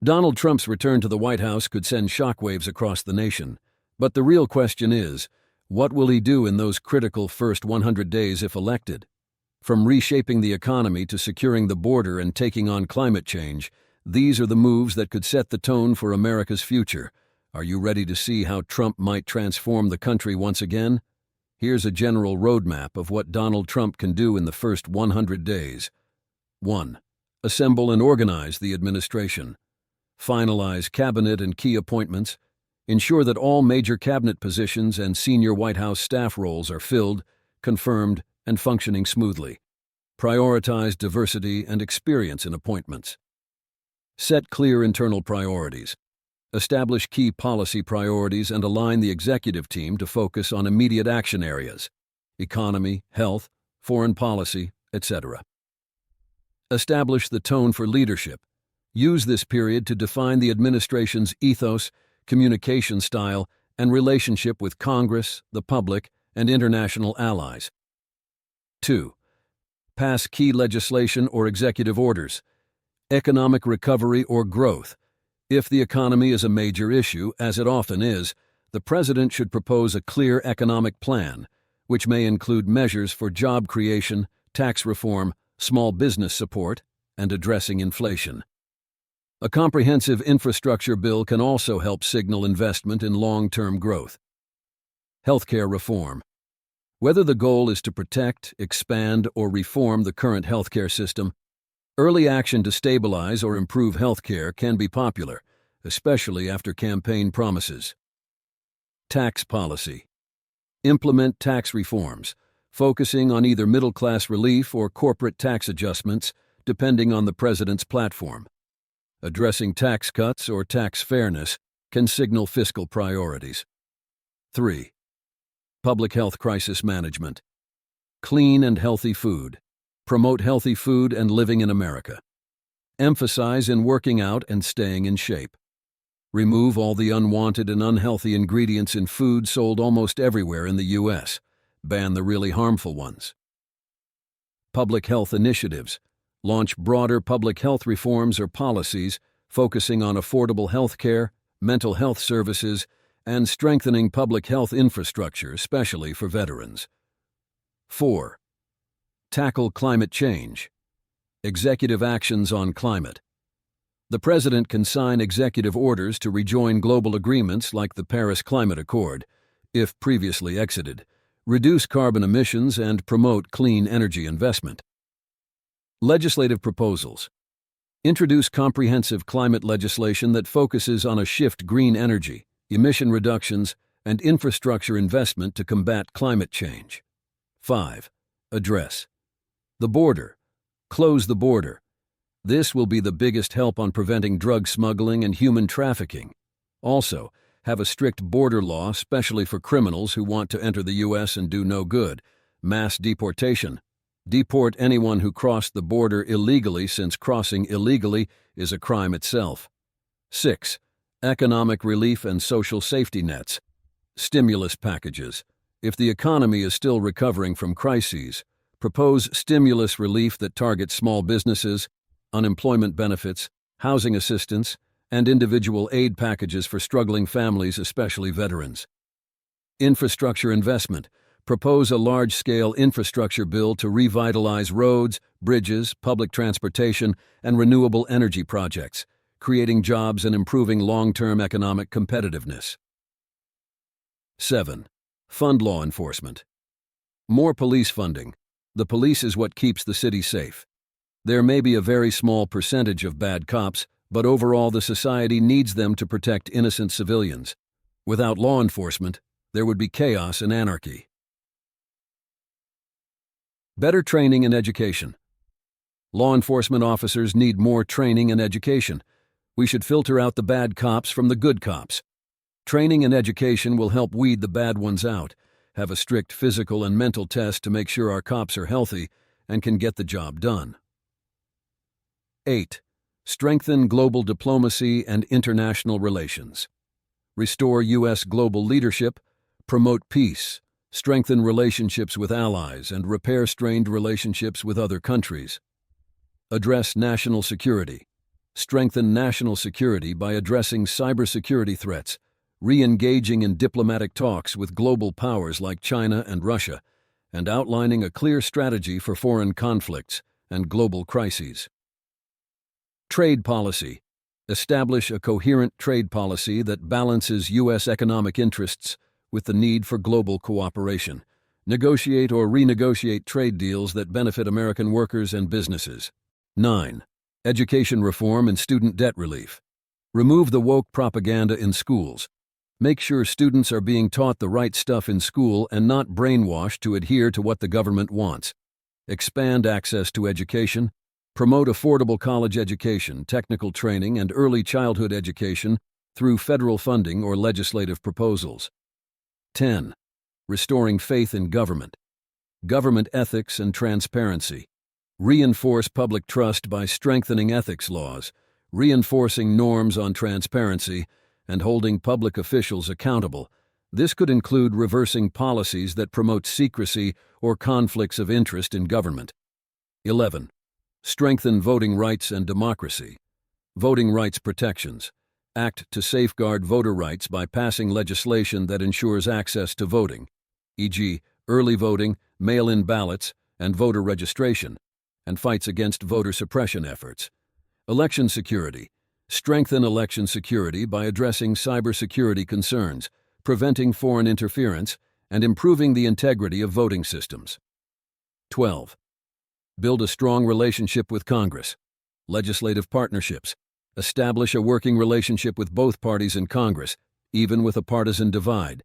Donald Trump's return to the White House could send shockwaves across the nation. But the real question is, what will he do in those critical first 100 days if elected? From reshaping the economy to securing the border and taking on climate change, these are the moves that could set the tone for America's future. Are you ready to see how Trump might transform the country once again? Here's a general roadmap of what Donald Trump can do in the first 100 days. 1. Assemble and organize the administration. Finalize cabinet and key appointments. Ensure that all major cabinet positions and senior White House staff roles are filled, confirmed, and functioning smoothly. Prioritize diversity and experience in appointments. Set clear internal priorities. Establish key policy priorities and align the executive team to focus on immediate action areas: economy, health, foreign policy, etc. Establish the tone for leadership. Use this period to define the administration's ethos, communication style, and relationship with Congress, the public, and international allies. 2. Pass key legislation or executive orders. Economic recovery or growth. If the economy is a major issue, as it often is, the president should propose a clear economic plan, which may include measures for job creation, tax reform, small business support, and addressing inflation. A comprehensive infrastructure bill can also help signal investment in long-term growth. Healthcare reform. Whether the goal is to protect, expand, or reform the current healthcare system, early action to stabilize or improve healthcare can be popular, especially after campaign promises. Tax policy. Implement tax reforms, focusing on either middle-class relief or corporate tax adjustments, depending on the president's platform. Addressing tax cuts or tax fairness can signal fiscal priorities. 3. Public health crisis management. Clean and healthy food. Promote healthy food and living in America. Emphasize in working out and staying in shape. Remove all the unwanted and unhealthy ingredients in food sold almost everywhere in the U.S. Ban the really harmful ones. Public health initiatives. Launch broader public health reforms or policies focusing on affordable health care, mental health services, and strengthening public health infrastructure, especially for veterans. 4. Tackle climate change. Executive actions on climate. The president can sign executive orders to rejoin global agreements like the Paris Climate Accord, if previously exited, reduce carbon emissions, and promote clean energy investment. Legislative proposals. Introduce comprehensive climate legislation that focuses on a shift green energy, emission reductions, and infrastructure investment to combat climate change. 5. Address the border. Close the border. This will be the biggest help on preventing drug smuggling and human trafficking. Also, have a strict border law, especially for criminals who want to enter the U.S. and do no good. Mass deportation. Deport anyone who crossed the border illegally, since crossing illegally is a crime itself. 6. Economic relief and social safety nets. Stimulus packages. If the economy is still recovering from crises, propose stimulus relief that targets small businesses, unemployment benefits, housing assistance, and individual aid packages for struggling families, especially veterans. Infrastructure investment. Propose a large-scale infrastructure bill to revitalize roads, bridges, public transportation, and renewable energy projects, creating jobs and improving long-term economic competitiveness. 7. Fund law enforcement. More police funding. The police is what keeps the city safe. There may be a very small percentage of bad cops, but overall the society needs them to protect innocent civilians. Without law enforcement, there would be chaos and anarchy. Better training and education. Law enforcement officers need more training and education. We should filter out the bad cops from the good cops. Training and education will help weed the bad ones out. Have a strict physical and mental test to make sure our cops are healthy and can get the job done. 8. Strengthen global diplomacy and international relations. Restore U.S. global leadership, promote peace, strengthen relationships with allies, and repair strained relationships with other countries. Address national security. Strengthen national security by addressing cybersecurity threats, re-engaging in diplomatic talks with global powers like China and Russia, and outlining a clear strategy for foreign conflicts and global crises. Trade policy. Establish a coherent trade policy that balances U.S. economic interests with the need for global cooperation. Negotiate or renegotiate trade deals that benefit American workers and businesses. 9. Education reform and student debt relief. Remove the woke propaganda in schools. Make sure students are being taught the right stuff in school and not brainwashed to adhere to what the government wants. Expand access to education. Promote affordable college education, technical training, and early childhood education through federal funding or legislative proposals. 10. Restoring faith in government. Government ethics and transparency. Reinforce public trust by strengthening ethics laws, reinforcing norms on transparency, and holding public officials accountable. This could include reversing policies that promote secrecy or conflicts of interest in government. 11. Strengthen voting rights and democracy. Voting rights protections. Act to safeguard voter rights by passing legislation that ensures access to voting, e.g., early voting, mail-in ballots, and voter registration, and fights against voter suppression efforts. Election security. Strengthen election security by addressing cybersecurity concerns, preventing foreign interference, and improving the integrity of voting systems. 12. Build a strong relationship with Congress. Legislative partnerships. Establish a working relationship with both parties in Congress, even with a partisan divide.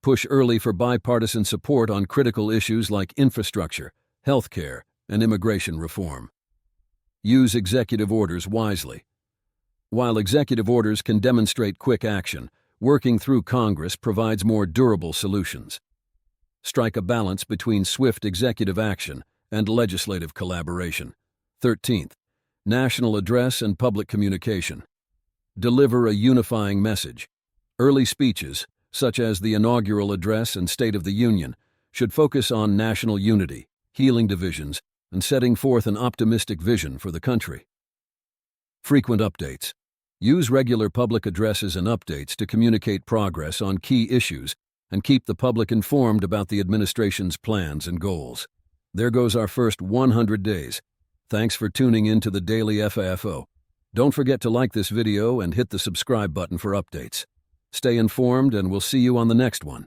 Push early for bipartisan support on critical issues like infrastructure, health care, and immigration reform. Use executive orders wisely. While executive orders can demonstrate quick action, working through Congress provides more durable solutions. Strike a balance between swift executive action and legislative collaboration. 13th. National address and public communication. Deliver a unifying message. Early speeches, such as the inaugural address and State of the Union, should focus on national unity, healing divisions, and setting forth an optimistic vision for the country. Frequent updates. Use regular public addresses and updates to communicate progress on key issues and keep the public informed about the administration's plans and goals. There goes our first 100 days. Thanks for tuning in to the Daily FAFO. Don't forget to like this video and hit the subscribe button for updates. Stay informed, and we'll see you on the next one.